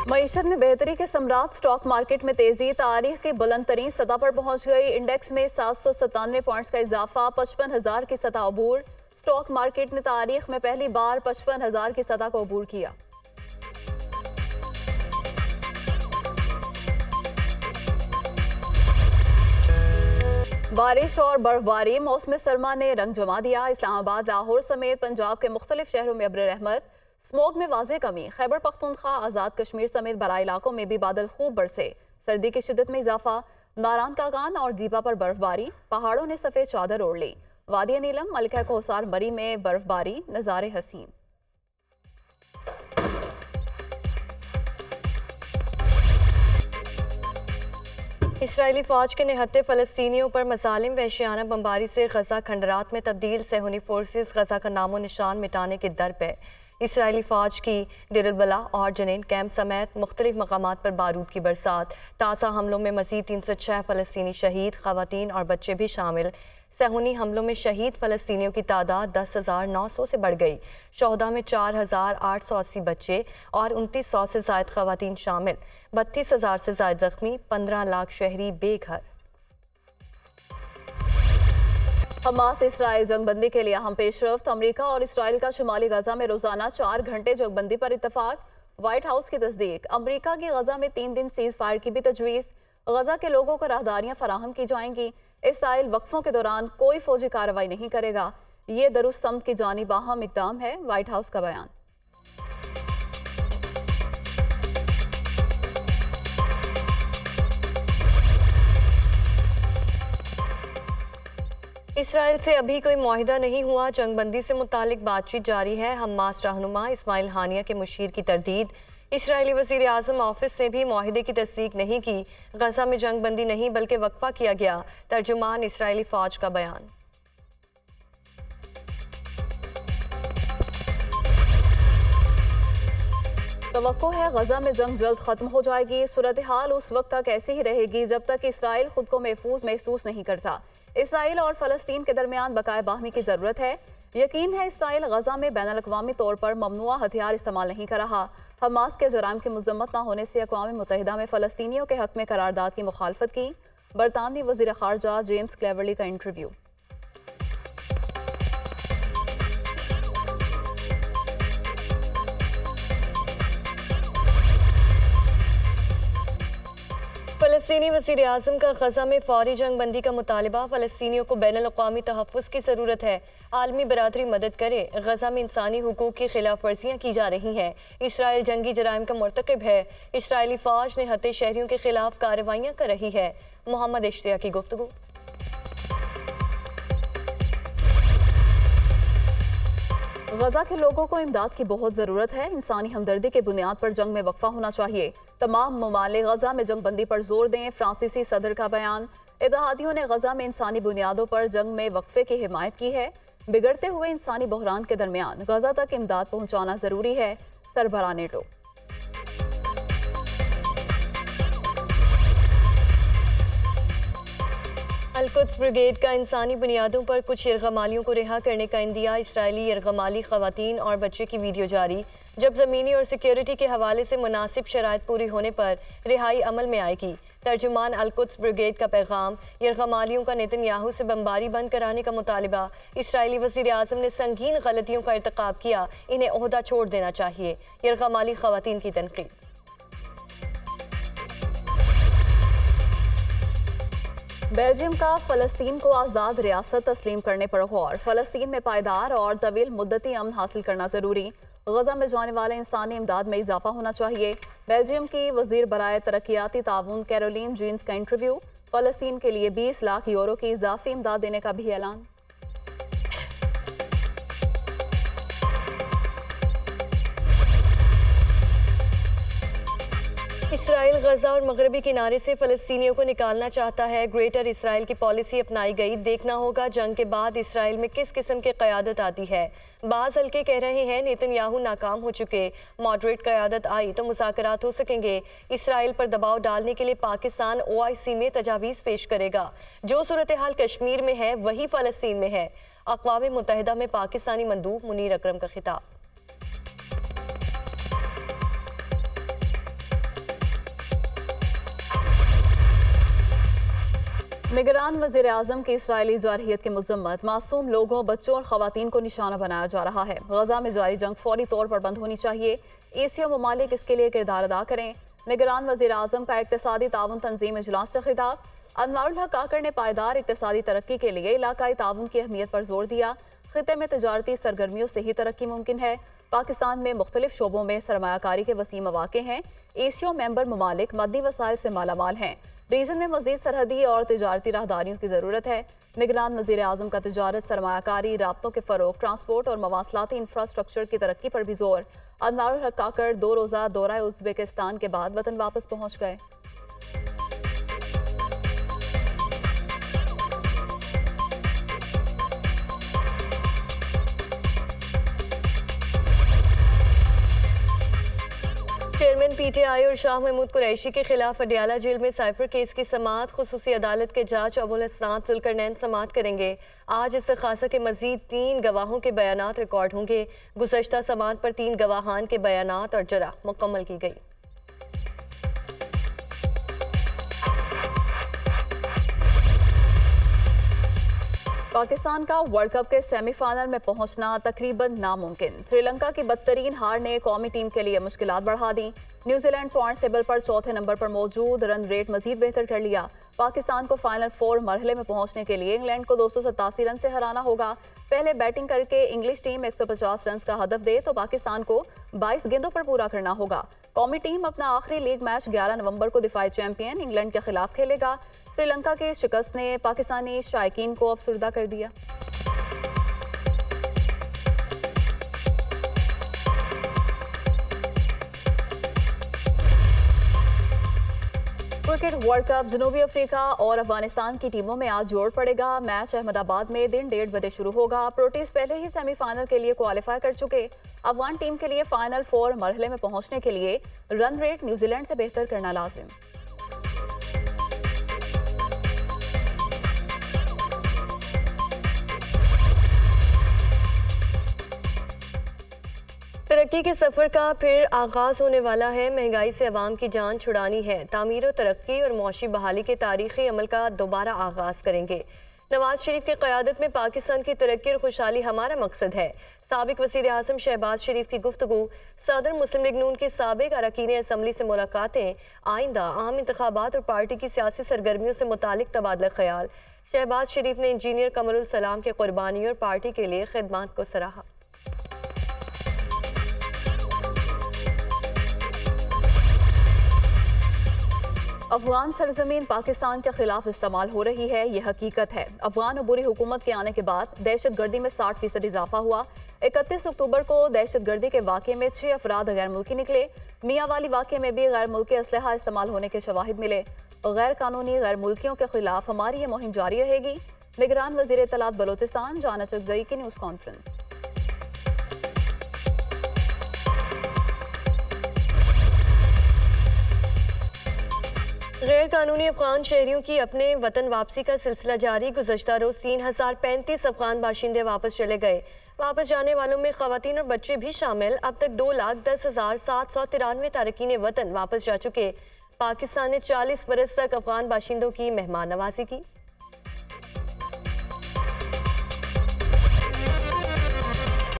मईशत में बेहतरी के सम्राट स्टॉक मार्केट में तेजी तारीख की बुलंद तरीन सतह पर पहुंच गई। इंडेक्स में 797 पॉइंट्स का इजाफा, 55,000 की सतह अबूर। स्टॉक मार्केट ने तारीख में पहली बार 55,000 की सतह को अबूर किया। बारिश और बर्फबारी मौसम सरमा ने रंग जमा दिया। इस्लामाबाद, लाहौर समेत पंजाब के मुख्तलिफ शहरों में अब्र रहमत, स्मोक में वाज़ेह कमी। खैबर पख्तूनख्वा, आज़ाद कश्मीर समेत बड़ा इलाकों में भी बादल खूब बरसे। सर्दी की शिद्दत में इजाफा, नारान कागान और दीपा पर बर्फबारी, पहाड़ों ने सफ़ेद चादर ओढ़ ली। वादी नीलम, मलिका कोहसार मरी में बर्फबारी, नज़ारे हसीन। इसराइली फ़ौज के निहत्ते फ़लस्तीनियों पर मसालिम वहशियाना बमबारी से गजा खंडरात में तब्दील। सेहूनी फोर्सेस गजा का नामो निशान मिटाने के दर पे। इसराइली फ़ौज की डेर अल बला और जनीन कैंप समेत मुख्तलिफ मकामात पर बारूद की बरसात। ताज़ा हमलों में मज़ीद 306 फ़लस्तीनी शहीद, ख़वातीन और बच्चे भी शामिल। सेहूनी हमलों में शहीद फ़लस्तीनियों की तादाद 10,900 से बढ़ गई। शोहदा में 4,880 बच्चे और 2,900 से ज़ायद ख़वातीन शामिल। 32,000 से ज़ायद ज़ख्मी, 15 लाख शहरी बेघर। हमास इसराइल जंगबंदी के लिए अहम पेशरफ्त। अमरीका और इसराइल का शुमाली गजा में रोजाना 4 घंटे जंगबंदी पर इत्तफाक। व्हाइट हाउस की तस्दीक। अमरीका की गजा में 3 दिन सीज फायर की भी तजवीज़। गजा के लोगों को राहदारियां फराहम की जाएंगी। इसराइल वक्फों के दौरान कोई फौजी कार्रवाई नहीं करेगा। ये दरुस्तमत की जानिब अहम इक़दाम है, व्हाइट हाउस का बयान। इसराइल से अभी कोई मुआहिदा नहीं हुआ। जंगबंदी से मुतालिक बातचीत जारी है। हमास रहनुमा इस्माइल हानिया के मुशीर की तरदीद। इसराइली वज़ीर आज़म ऑफिस ने भी मुआहिदे की तस्दीक नहीं की। गजा में जंगबंदी नहीं बल्कि वक्फा किया गया। तर्जुमान इसराइली फ़ौज का बयान। तवक्को है गजा में जंग जल्द खत्म हो जाएगी। सूरत हाल उस वक्त तक ऐसी ही रहेगी जब तक इसराइल खुद को महफूज महसूस नहीं करता। इसराइल और फ़लस्तीन के दरमियान बकाए बाहमी की ज़रूरत है। यकीन है इसराइल गजा में बैनुल अक़वामी तौर पर ममनुआ हथियार इस्तेमाल नहीं कर रहा। हमास के जराइम की मुज़म्मत न होने से अक़वाम मुत्तहिदा में फ़लस्तीनियों के हक़ में करारदाद की मुखालफत की। बरतानवी वज़ीर ख़ारजा जेम्स क्लेवर्ली का इंटरव्यू। फ़लस्तीनी वज़ीर आज़म का गजा में फ़ौरी जंग बंदी का मुतालबा। फ़लस्तीनियों को बैनुल अक़वामी तहफ़्फ़ुज़ की ज़रूरत है। आलमी बरादरी मदद करे। गजा में इंसानी हुकूक की खिलाफ वर्जियाँ की जा रही हैं। इसराइल जंगी जराइम का मुर्तकिब है। इसराइली फ़ौज ने हत्ते शहरियों के खिलाफ कार्रवाइयाँ कर रही है। मोहम्मद इश्तिया की गुफ्तगू। गजा के लोगों को इमदाद की बहुत ज़रूरत है। इंसानी हमदर्दी के बुनियाद पर जंग में वक्फा होना चाहिए। तमाम ममालिक गजा में जंगबंदी पर जोर दें। फ्रांसीसी सदर का बयान। इत्तेहादियों ने गजा में इंसानी बुनियादों पर जंग में वक्फे की हिमायत की है। बिगड़ते हुए इंसानी बहरान के दरमियान गजा तक इमदाद पहुँचाना ज़रूरी है। सरबराह नेटो। अल-कुद्स ब्रिगेड का इंसानी बुनियादों पर कुछ यरगमालियों को रिहा करने का इंदिया। इसराइली यरगमाली ख़वातीन और बच्चे की वीडियो जारी। जब ज़मीनी और सिक्योरिटी के हवाले से मुनासिब शराइत पूरी होने पर रिहाई अमल में आएगी। तर्जुमान अल-कुद्स ब्रिगेड का पैगाम। यरगमालियों का नेतन्याहू से बमबारी बंद कराने का मुतालिबा। इसराइली वज़ीर आज़म ने संगीन गलतियों का इर्तिकाब किया, इन्हें ओहदा छोड़ देना चाहिए। यरगमाली ख़वातीन की तनकीद। बेल्जियम का फ़लस्तीन को आज़ाद रियासत तस्लीम करने पर गौर। फ़लस्तीन में पायदार और तवील मुद्दती अमन हासिल करना ज़रूरी। गजा में जाने वाले इंसानी इमदाद में इजाफा होना चाहिए। बेल्जियम की वज़ीर बराए तरक्याती ताउन कैरोलिन जीन्स का इंटरव्यू। फ़लस्तीन के लिए 20 लाख यूरो की इजाफी इमदाद देने का भी ऐलान। इसराइल गजा और मगरबी किनारे से फ़लस्तीनियों को निकालना चाहता है। ग्रेटर इसराइल की पॉलिसी अपनाई गई। देखना होगा जंग के बाद इसराइल में किस किस्म की क़यादत आती है। बाज़ हल्के कह रहे हैं नेतन्याहू नाकाम हो चुके। मॉडरेट क़यादत आई तो मुज़ाकरात हो सकेंगे। इसराइल पर दबाव डालने के लिए पाकिस्तान OIC में तजावीज़ पेश करेगा। जो सूरत हाल कश्मीर में है वही फ़लस्तीन में है। अक़वाम मुत्तहिदा में पाकिस्तानी मंदूब मुनीर अकरम का खिताब। निगरान वज़ीर आज़म की इसराइली जारहियत की मज़म्मत, मासूम लोगों, बच्चों और ख़वातीन को निशाना बनाया जा रहा है। गजा में जारी जंग फौरी तौर पर बंद होनी चाहिए। एशिया ममालिक इसके लिए किरदार अदा करें। निगरान वज़ीर आज़म का इक़्तिसादी ताउन तंजीम इजलास से खिताब। अनवारुल हक काकड़ ने पायदार इक़्तिसादी तरक्की के लिए इलाकाई ताउन की अहमियत पर जोर दिया। खिते में तजारती सरगर्मियों से ही तरक्की मुमकिन है। पाकिस्तान में मुख्तलिफ शोबों में सरमायाकारी के वसी मौक़े हैं। एशिया मेंबर ममालिक मद्दी वसाइल से मालामाल हैं। रीजन में मज़ीद सरहदी और तजारती राहदारियों की ज़रूरत है। निगरान वज़ीर आज़म का तजारत, सरमायाकारी, राब्तों के फ़रोग़, ट्रांसपोर्ट और मवासलाती इंफ्रास्ट्रक्चर की तरक्की पर भी जोर। अनवारुल हक काकड़ 2 रोज़ा दौरा उज़्बेकिस्तान के बाद वतन वापस पहुँच गए। चेयरमैन पीटीआई और शाह महमूद कुरैशी के खिलाफ अडियाला जेल में साइफर केस की समाअत खुसूसी अदालत के जज अबुल हसनात जुल्करनैन समाअत करेंगे। आज इस्तखासा के मजीद 3 गवाहों के बयानात रिकॉर्ड होंगे। गुज़श्ता समाअत पर 3 गवाहान के बयानात और जरा मुकम्मल की गई। पाकिस्तान का वर्ल्ड कप के सेमीफाइनल में पहुंचना तकरीबन नामुमकिन। श्रीलंका की बदतरीन हार ने कौमी टीम के लिए मुश्किलात बढ़ा दी। न्यूजीलैंड पॉइंट टेबल पर चौथे नंबर पर मौजूद, रन रेट मजीद बेहतर कर लिया। पाकिस्तान को फाइनल 4 मरहले में पहुंचने के लिए इंग्लैंड को 287 रन से हराना होगा। पहले बैटिंग करके इंग्लिश टीम 150 रन का हदफ दे तो पाकिस्तान को 22 गेंदों पर पूरा करना होगा। कौमी टीम अपना आखिरी लीग मैच 11 नवंबर को दिफाई चैंपियन इंग्लैंड के खिलाफ खेलेगा। श्रीलंका के शिकस्त ने पाकिस्तानी शायकीन को अफसरदा कर दिया। क्रिकेट वर्ल्ड कप जनूबी अफ्रीका और अफगानिस्तान की टीमों में आज जोड़ पड़ेगा। मैच अहमदाबाद में दिन 1:30 बजे शुरू होगा। प्रोटीज पहले ही सेमीफाइनल के लिए क्वालिफाई कर चुके। अफगान टीम के लिए फाइनल 4 मरहले में पहुंचने के लिए रन रेट न्यूजीलैंड से बेहतर करना लाजिम। तरक्की के सफर का फिर आगाज होने वाला है। महंगाई से अवाम की जान छुड़ानी है। तामीर, तरक्की और मौशी बहाली के तारीखी अमल का दोबारा आगाज करेंगे। नवाज शरीफ की क़यादत में पाकिस्तान की तरक्की और खुशहाली हमारा मकसद है। साबिक वज़ीर आज़म शहबाज शरीफ की गुफ्तगू, सदर मुस्लिम लीग नून की साबिक अरकान असम्बली से मुलाकातें, आइंदा आम इंतखाबात और पार्टी की सियासी सरगर्मियों से मुतालिक तबादला ख्याल। शहबाज शरीफ ने इंजीनियर कमरुल सलाम की कुर्बानी और पार्टी के लिए खिदमात को सराहा। अफगान सरजमीन पाकिस्तान के खिलाफ इस्तेमाल हो रही है, यह हकीकत है। अफगान अबूरी हुकूमत के आने के बाद दहशतगर्दी में 60% इजाफा हुआ। 31 अक्टूबर को दहशतगर्दी के वाक़े में 6 अफराद गैर मुल्की निकले। मियाँ वाली वाक़े में भी गैर मुल्की असलहा इस्तेमाल होने के शवाहिद मिले। गैर कानूनी गैर मुल्कियों के खिलाफ हमारी ये मुहिम जारी रहेगी। निगरान वज़ीर इत्तलात बलोचिस्तान जाना चकजई की न्यूज़ कॉन्फ्रेंस। गैर कानूनी अफगान शहरियों की अपने वतन वापसी का सिलसिला जारी। गुज़श्ता रोज 3035 अफगान बाशिंदे वापस चले गए। वापस जाने वालों में ख़वातीन और बच्चे भी शामिल। अब तक 2,10,793 तारकीन वतन वापस जा चुके। पाकिस्तान ने 40 बरस तक अफगान बाशिंदों की मेहमान नवाजी की।